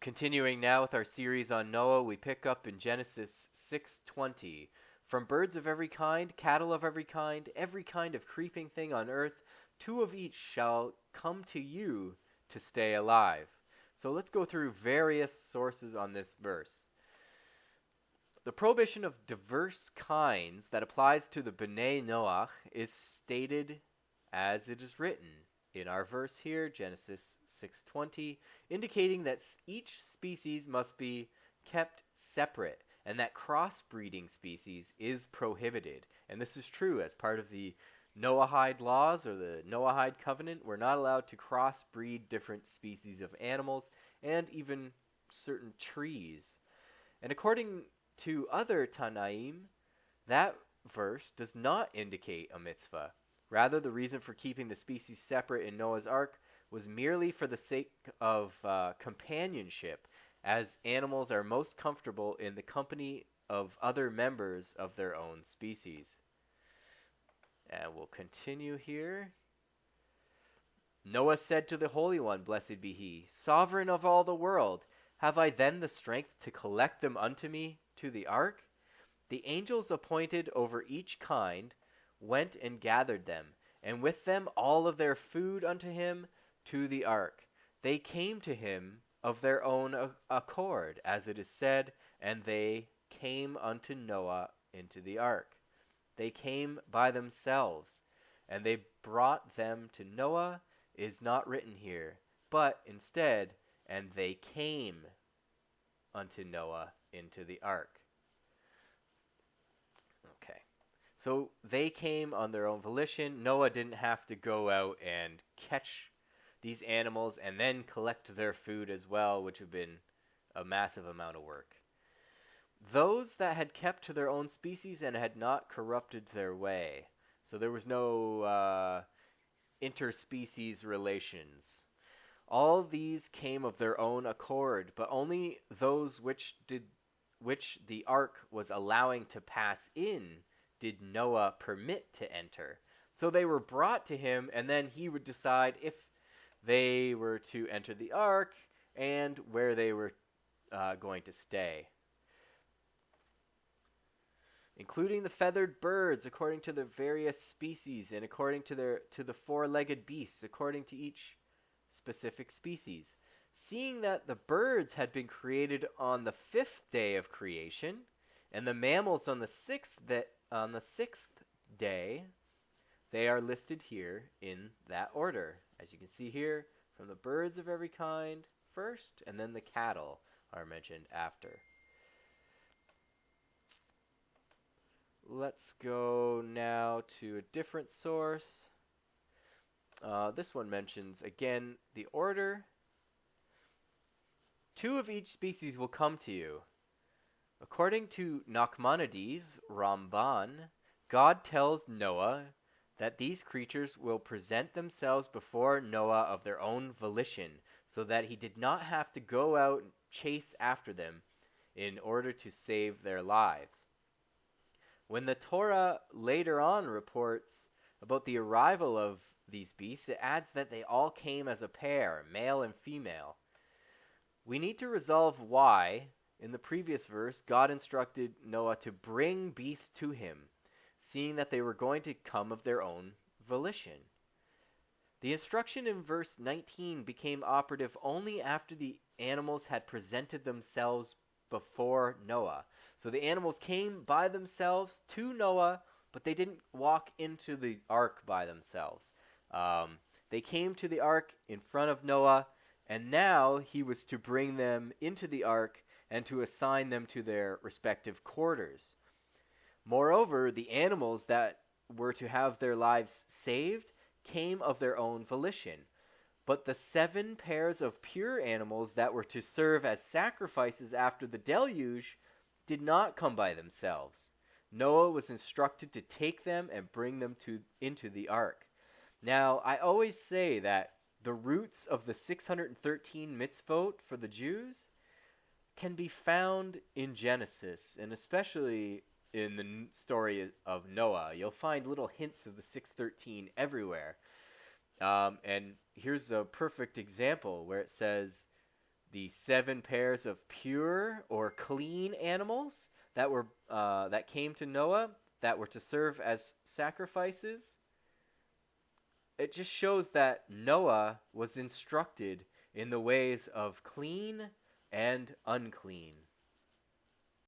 Continuing now with our series on Noah, we pick up in Genesis 6:20. From birds of every kind, cattle of every kind of creeping thing on earth, two of each shall come to you to stay alive. So let's go through various sources on this verse. The prohibition of diverse kinds that applies to the B'nai Noach is stated as it is written in our verse here, Genesis 6:20, indicating that each species must be kept separate and that crossbreeding species is prohibited. And this is true as part of the noahide laws or the noahide covenant. We're not allowed to crossbreed different species of animals and even certain trees. And according to other Tanaim, that verse does not indicate a mitzvah. Rather, the reason for keeping the species separate in Noah's Ark was merely for the sake of companionship, as animals are most comfortable in the company of other members of their own species. And we'll continue here. Noah said to the Holy One, blessed be he, sovereign of all the world, have I then the strength to collect them unto me to the ark? The angels appointed over each kind went and gathered them, and with them all of their food unto him to the ark. They came to him of their own accord, as it is said, and they came unto Noah into the ark. They came by themselves, and they brought them to Noah is not written here, but instead, and they came unto Noah into the ark. Okay. So they came on their own volition. Noah didn't have to go out and catch these animals and then collect their food as well, which would have been a massive amount of work. Those that had kept to their own species and had not corrupted their way. So there was no interspecies relations. All these came of their own accord, but only those which the ark was allowing to pass in did Noah permit to enter. So they were brought to him, and then he would decide if they were to enter the ark and where they were going to stay. Including the feathered birds according to the various species, and according to the four-legged beasts according to each specific species. Seeing that the birds had been created on the 5th day of creation, and the mammals on the sixth day, they are listed here in that order. As you can see here, from the birds of every kind first, and then the cattle are mentioned after. Let's go now to a different source. This one mentions, again, the order. Two of each species will come to you. According to Nachmanides, Ramban, God tells Noah that these creatures will present themselves before Noah of their own volition, so that he did not have to go out and chase after them in order to save their lives. When the Torah later on reports about the arrival of these beasts, it adds that they all came as a pair, male and female. We need to resolve why, in the previous verse, God instructed Noah to bring beasts to him, seeing that they were going to come of their own volition. The instruction in verse 19 became operative only after the animals had presented themselves before Noah. So the animals came by themselves to Noah, but they didn't walk into the ark by themselves. They came to the ark in front of Noah, and now he was to bring them into the ark and to assign them to their respective quarters. Moreover, the animals that were to have their lives saved came of their own volition. But the 7 pairs of pure animals that were to serve as sacrifices after the deluge did not come by themselves. Noah was instructed to take them and bring them into the ark. Now, I always say that the roots of the 613 mitzvot for the Jews can be found in Genesis, and especially in the story of Noah. You'll find little hints of the 613 everywhere. And here's a perfect example where it says, the 7 pairs of pure or clean animals that came to Noah that were to serve as sacrifices. It just shows that Noah was instructed in the ways of clean and unclean.